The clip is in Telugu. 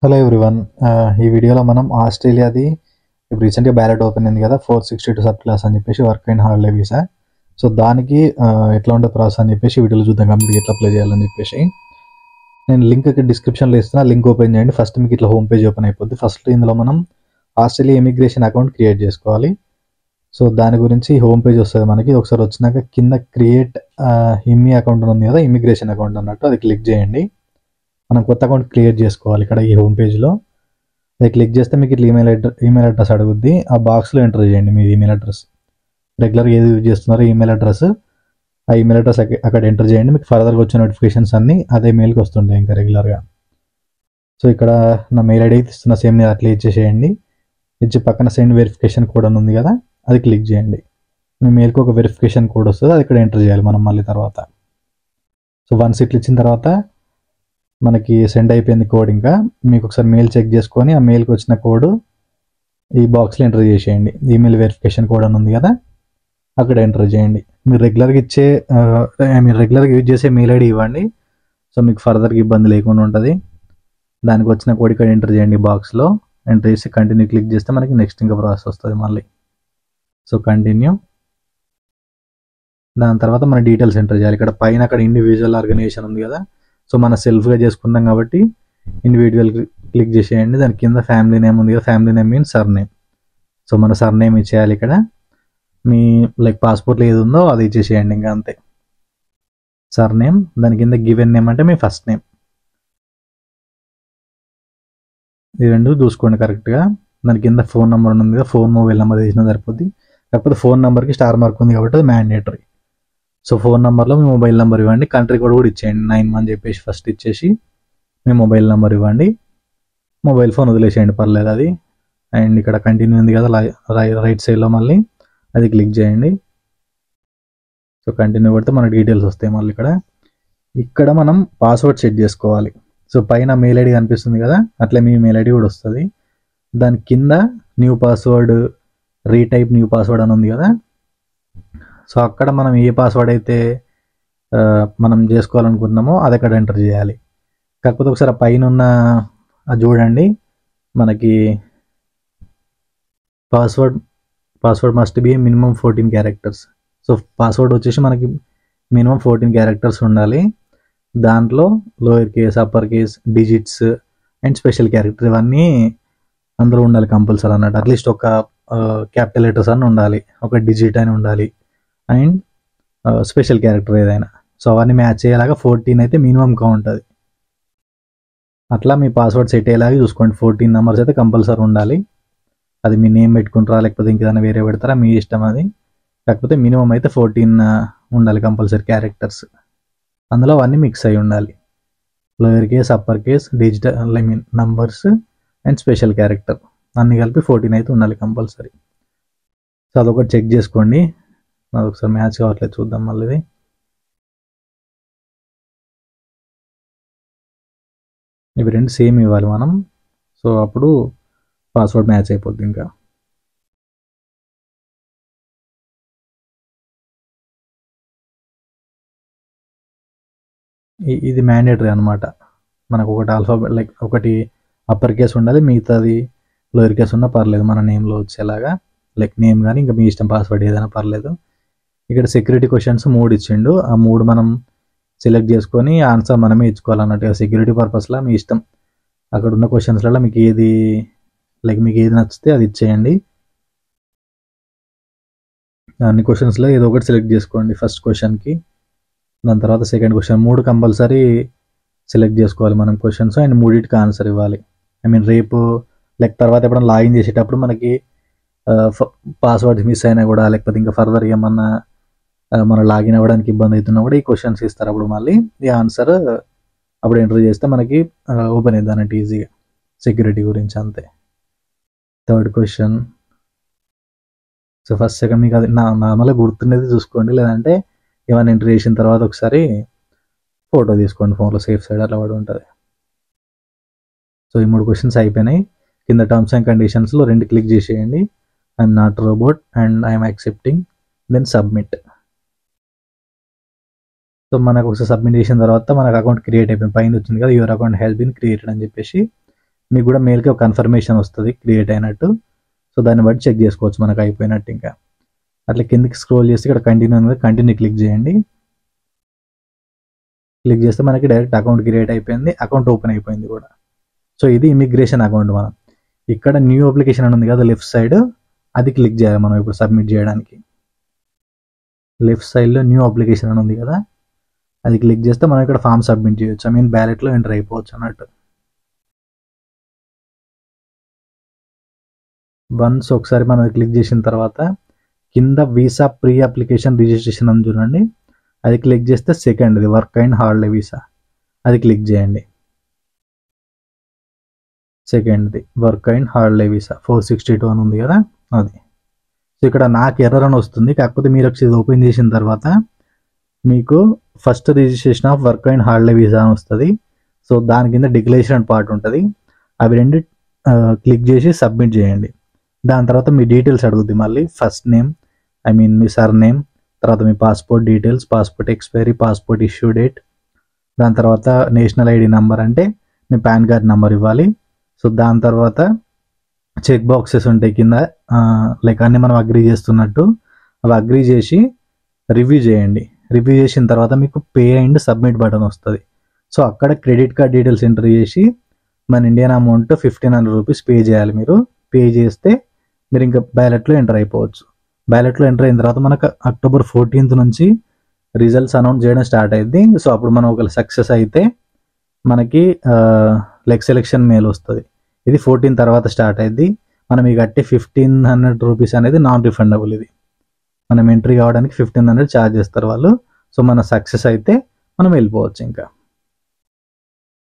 Hello everyone. ఈ వీడియోలో మనం ఆస్ట్రేలియాది ఇప్పుడు రీసెంట్గా బ్యాలెట్ ఓపెన్ అయింది కదా, 462 సబ్ క్లాస్ అని చెప్పేసి work and holiday visa. So దానికి ఎట్లా ఉండే ప్రాసెస్ అని చెప్పేసి వీడియోలో చూద్దాం, కంప్లీట్గా ఎట్లా అప్లై చేయాలని చెప్పేసి. నేను లింక్ ఇక్కడ డిస్క్రిప్షన్లో ఇస్తున్నా, లింక్ ఓపెన్ చేయండి. ఫస్ట్ మీకు ఇట్లా హోమ్ పేజ్ ఓపెన్ అయిపోద్ది. ఫస్ట్ ఇందులో మనం ఆస్ట్రేలియా ఇమిగ్రేషన్ అకౌంట్ క్రియేట్ చేసుకోవాలి. సో దాని గురించి హోమ్ పేజ్ వస్తుంది మనకి. ఒకసారి వచ్చినాక కింద క్రియేట్ ఇమ్మి అకౌంట్ ఉంది కదా, ఇమిగ్రేషన్ అకౌంట్ అన్నట్టు, అది క్లిక్ చేయండి. మనం కొత్త అకౌంట్ క్రియేట్ చేసుకోవాలి. ఇక్కడ ఈ హోమ్ పేజ్లో అది క్లిక్ చేస్తే మీకు ఇట్లా ఈమెయిల్ అడ్రస్ అడుగుద్ది. ఆ బాక్స్లో ఎంటర్ చేయండి మీ ఈమెయిల్ అడ్రస్. రెగ్యులర్గా ఏది యూజ్ చేస్తున్నారో ఈమెయిల్ అడ్రస్, ఆ ఈమెయిల్ అడ్రస్ అక్కడ ఎంటర్ చేయండి. మీకు ఫర్దర్గా వచ్చే నోటిఫికేషన్స్ అన్నీ అదే మెయిల్కి వస్తుంటాయి ఇంకా రెగ్యులర్గా. సో ఇక్కడ నా మెయిల్ ఐడి ఇస్తున్న సేమ్ నేను అట్లా ఇచ్చేసేయండి. ఇచ్చి పక్కన సెండ్ వెరిఫికేషన్ కోడ్ అని ఉంది కదా, అది క్లిక్ చేయండి. మీ మెయిల్కి ఒక వెరిఫికేషన్ కోడ్ వస్తుంది, అది ఇక్కడ ఎంటర్ చేయాలి మనం మళ్ళీ తర్వాత. సో వన్స్ ఇట్లా ఇచ్చిన తర్వాత మనకి సెండ్ అయిపోయింది కోడ్. ఇంకా మీకు ఒకసారి మెయిల్ చెక్ చేసుకొని ఆ మెయిల్కి వచ్చిన కోడ్ ఈ బాక్స్లో ఎంటర్ చేసేయండి. ఈమెయిల్ వెరిఫికేషన్ కోడ్ అని ఉంది కదా, అక్కడ ఎంటర్ చేయండి. మీరు రెగ్యులర్గా యూజ్ చేసే మెయిల్ ఐడి ఇవ్వండి. సో మీకు ఫర్దర్గా ఇబ్బంది లేకుండా ఉంటుంది. దానికి వచ్చిన కోడ్ ఇక్కడ ఎంటర్ చేయండి బాక్స్లో. ఎంటర్ చేసి కంటిన్యూ క్లిక్ చేస్తే మనకి నెక్స్ట్ ఇంకా ప్రాసెస్ వస్తుంది మళ్ళీ. So continue. దాని తర్వాత మన డీటెయిల్స్ ఎంటర్ చేయాలి. ఇక్కడ పైన అక్కడ ఇండివిజువల్ ఆర్గనైజేషన్ ఉంది కదా, సో మన సెల్ఫ్గా చేసుకుందాం కాబట్టి ఇండివిజువల్ క్లిక్ చేసేయండి. దాని కింద ఫ్యామిలీ నేమ్ ఉంది కదా, family name means sir name. So మన సర్ నేమ్ ఇచ్చేయాలి ఇక్కడ. మీ పాస్పోర్ట్లో ఏది ఉందో అది ఇచ్చేసేయండి, ఇంకా అంతే. సర్ నేమ్, దాని కింద గివెన్ నేమ్ అంటే మీ ఫస్ట్ నేమ్. ఈ రెండు చూసుకోండి కరెక్ట్గా. దాని కింద ఫోన్ నెంబర్ ఉంది కదా, మొబైల్ నెంబర్ వేసినా సరిపోద్ది. కాకపోతే ఫోన్ నెంబర్కి స్టార్ మార్క్ ఉంది కాబట్టి అది మ్యాండేటరీ. సో ఫోన్ నెంబర్లో మీ మొబైల్ నెంబర్ ఇవ్వండి. కంట్రీ కోడ్ కూడా ఇచ్చేయండి, 9 అని చెప్పేసి ఫస్ట్ ఇచ్చేసి మీ మొబైల్ నెంబర్ ఇవ్వండి. మొబైల్ ఫోన్ వదిలేసేయండి, పర్లేదు అది. అండ్ ఇక్కడ కంటిన్యూ ఉంది కదా రైట్ సైడ్లో, మళ్ళీ అది క్లిక్ చేయండి. సో కంటిన్యూ కొడితే మన డీటెయిల్స్ వస్తాయి మళ్ళీ ఇక్కడ మనం పాస్వర్డ్ సెట్ చేసుకోవాలి. సో పైన మెయిల్ ఐడి కనిపిస్తుంది కదా, అట్లే మీ మెయిల్ ఐడి కూడా వస్తుంది. దాని కింద new password, retype new password అని ఉంది కదా, సో అక్కడ మనం ఏ పాస్వర్డ్ అయితే మనం చేసుకోవాలనుకుంటున్నామో అది అక్కడ ఎంటర్ చేయాలి. కాకపోతే ఒకసారి పైన ఉన్న అది చూడండి, మనకి password must be minimum 14 characters. So password వచ్చేసి మనకి మినిమం 14 క్యారెక్టర్స్ ఉండాలి. దాంట్లో lower case, upper case, digits and special character ఇవన్నీ అందులో ఉండాలి కంపల్సరీ అన్నట్టు. అట్లీస్ట్ ఒక క్యాపిటల్ లెటర్స్ అని ఉండాలి, ఒక డిజిట్ అని ఉండాలి, అండ్ స్పెషల్ క్యారెక్టర్ ఏదైనా. సో అవన్నీ మ్యాచ్ అయ్యేలాగా 14 అయితే మినిమం కౌంట్ అది. అట్లా మీ పాస్వర్డ్ సెట్ అయ్యేలాగా చూసుకోండి. 14 నెంబర్స్ అయితే కంపల్సరీ ఉండాలి. అది మీ నేమ్ పెట్టుకుంటారా లేకపోతే ఇంకేదైనా వేరే పెడతారా మీ ఇష్టం అది. కాకపోతే మినిమం అయితే 14 ఉండాలి కంపల్సరీ క్యారెక్టర్స్. అందులో అవన్నీ మిక్స్ అయి ఉండాలి. Lower case, upper case, digital numbers and special character అన్నీ కలిపి 14 అయితే ఉండాలి కంపల్సరీ. సో అదొకటి చెక్ చేసుకోండి. అది ఒకసారి మ్యాచ్ కావట్లేదు, చూద్దాం మళ్ళీ. ఇవి రెండు సేమ్ ఇవ్వాలి మనం. సో అప్పుడు పాస్వర్డ్ మ్యాచ్ అయిపోద్ది. ఇంకా ఇది మ్యాండేటరీ అనమాట. మనకు ఒకటి ఆల్ఫాబెట్ ఒకటి అప్పర్ కేస్ ఉండాలి, మిగతాది లోయర్ కేస్ ఉన్నా పర్లేదు మన నేమ్లో వచ్చేలాగా. నేమ్ కానీ ఇంకా మీ ఇష్టం, పాస్వర్డ్ ఏదైనా పర్లేదు. ఇక్కడ సెక్యూరిటీ క్వశ్చన్స్ 3 ఇచ్చిండు. ఆ 3 మనం సెలెక్ట్ చేసుకొని ఆన్సర్ మనమే ఇచ్చుకోవాలన్నట్టుగా. సెక్యూరిటీ పర్పస్లో మీ ఇష్టం. అక్కడ ఉన్న క్వశ్చన్స్లలో మీకు ఏది నచ్చితే అది ఇచ్చేయండి. అన్ని క్వశ్చన్స్లో ఏదో ఒకటి సెలెక్ట్ చేసుకోండి ఫస్ట్ క్వశ్చన్కి. దాని తర్వాత సెకండ్ క్వశ్చన్. 3 కంపల్సరీ సెలెక్ట్ చేసుకోవాలి మనం క్వశ్చన్స్, అండ్ 3టికి ఆన్సర్ ఇవ్వాలి. రేపు తర్వాత ఎప్పుడైనా లాగిన్ చేసేటప్పుడు మనకి పాస్వర్డ్స్ మిస్ అయినా కూడా, లేకపోతే ఇంకా ఫర్దర్ ఏమన్నా మనం లాగిన్ అవ్వడానికి ఇబ్బంది అవుతున్నా కూడా ఈ క్వశ్చన్స్ ఇస్తారు. అప్పుడు మళ్ళీ ఈ ఆన్సర్ అప్పుడు ఎంటర్ చేస్తే మనకి ఓపెన్ అవుతుంది అన్నట్టు ఈజీగా. సెక్యూరిటీ గురించి అంతే. Third question. So first second మీకు అది నార్మల్గా గుర్తుండేది చూసుకోండి, లేదంటే ఏమైనా ఎంటర్ చేసిన తర్వాత ఒకసారి ఫోటో తీసుకోండి ఫోన్లో, సేఫ్ సైడ్ అట్లా పడి ఉంటుంది. సో ఈ 3 క్వశ్చన్స్ అయిపోయినాయి. కింద టర్మ్స్ అండ్ కండిషన్స్లో 2 క్లిక్ చేసేయండి. I'm not robot and I'm accepting, then submit. So మనకు ఒకసారి సబ్మిట్ చేసిన తర్వాత మనకు అకౌంట్ క్రియేట్ అయిపోయింది. పైన వచ్చింది కదా, your account has been created అని చెప్పేసి. మీకు కూడా మెయిల్కి ఒక కన్ఫర్మేషన్ వస్తుంది క్రియేట్ అయినట్టు. సో దాన్ని బట్టి చెక్ చేసుకోవచ్చు మనకు అయిపోయినట్టు. ఇంకా అట్లా కిందకి స్క్రోల్ చేస్తే ఇక్కడ కంటిన్యూ అనేది కంటిన్యూ క్లిక్ చేయండి. క్లిక్ చేస్తే మనకి డైరెక్ట్ అకౌంట్ క్రియేట్ అయిపోయింది, అకౌంట్ ఓపెన్ అయిపోయింది కూడా. సో ఇది ఇమిగ్రేషన్ అకౌంట్. మనం ఇక్కడ న్యూ అప్లికేషన్ అని ఉంది కదా లెఫ్ట్ సైడ్, అది క్లిక్ చేయాలి మనం ఇప్పుడు సబ్మిట్ చేయడానికి. లెఫ్ట్ సైడ్లో న్యూ అప్లికేషన్ అని ఉంది కదా, అది క్లిక్ చేస్తే మనం ఇక్కడ ఫామ్ సబ్మిట్ చేయొచ్చు. ఐ మీన్ బ్యాలెట్లో ఎంటర్ అయిపోవచ్చు అన్నట్టు. వన్స్ ఒకసారి మనం క్లిక్ చేసిన తర్వాత కింద వీసా ప్రీ అప్లికేషన్ రిజిస్ట్రేషన్ అని చూడండి, అది క్లిక్ చేస్తే సెకండ్ది వర్క్ అండ్ హాలిడే వీసా, అది క్లిక్ చేయండి. సెకండ్ది వర్క్ అండ్ హాలిడే వీసా 462 అని ఉంది కదా అది. సో ఇక్కడ నాకు ఎర్రర్ అని వస్తుంది, కాకపోతే మీరు ఇది ఓపెన్ చేసిన తర్వాత మీకు first registration of work and holiday visa అని వస్తుంది. సో దాని కింద డిక్లరేషన్ పార్ట్ ఉంటుంది, అవి రెండు క్లిక్ చేసి సబ్మిట్ చేయండి. దాని తర్వాత మీ డీటెయిల్స్ అడుగుద్ది మళ్ళీ, ఫస్ట్ నేమ్ ఐ మీన్ మీ సర్ నేమ్, తర్వాత మీ passport details, passport expiry, passport issue date, దాని తర్వాత నేషనల్ ఐడి నెంబర్ అంటే మీ పాన్ కార్డ్ నెంబర్ ఇవ్వాలి. సో దాని తర్వాత చెక్ బాక్సెస్ ఉంటాయి కింద, లైక్ అన్నీ మనం అగ్రీ చేస్తున్నట్టు అవి అగ్రీ చేసి రివ్యూ చేయండి. రివ్యూ చేసిన తర్వాత మీకు పే అండ్ సబ్మిట్ బటన్ వస్తుంది. సో అక్కడ క్రెడిట్ కార్డ్ డీటెయిల్స్ ఎంటర్ చేసి మన ఇండియన్ అమౌంట్ 1500 రూపీస్ పే చేయాలి. మీరు పే చేస్తే మీరు ఇంకా బ్యాలెట్లో ఎంటర్ అయిపోవచ్చు. బ్యాలెట్లో ఎంటర్ అయిన తర్వాత మనకు అక్టోబర్ 14th నుంచి రిజల్ట్స్ అనౌన్స్ చేయడం స్టార్ట్ అయింది. సో అప్పుడు మనం ఒకవేళ సక్సెస్ అయితే మనకి లైక్ సెలెక్షన్ మెయిల్ వస్తుంది. ఇది 14 తర్వాత స్టార్ట్ అయింది. మనం ఈ కట్టే 1500 రూపీస్ అనేది నాన్ రిఫండబుల్. ఇది మనం ఎంట్రీ కావడానికి 1500 ఛార్జ్ చేస్తారు వాళ్ళు. సో మన సక్సెస్ అయితే మనం వెళ్ళిపోవచ్చు ఇంకా.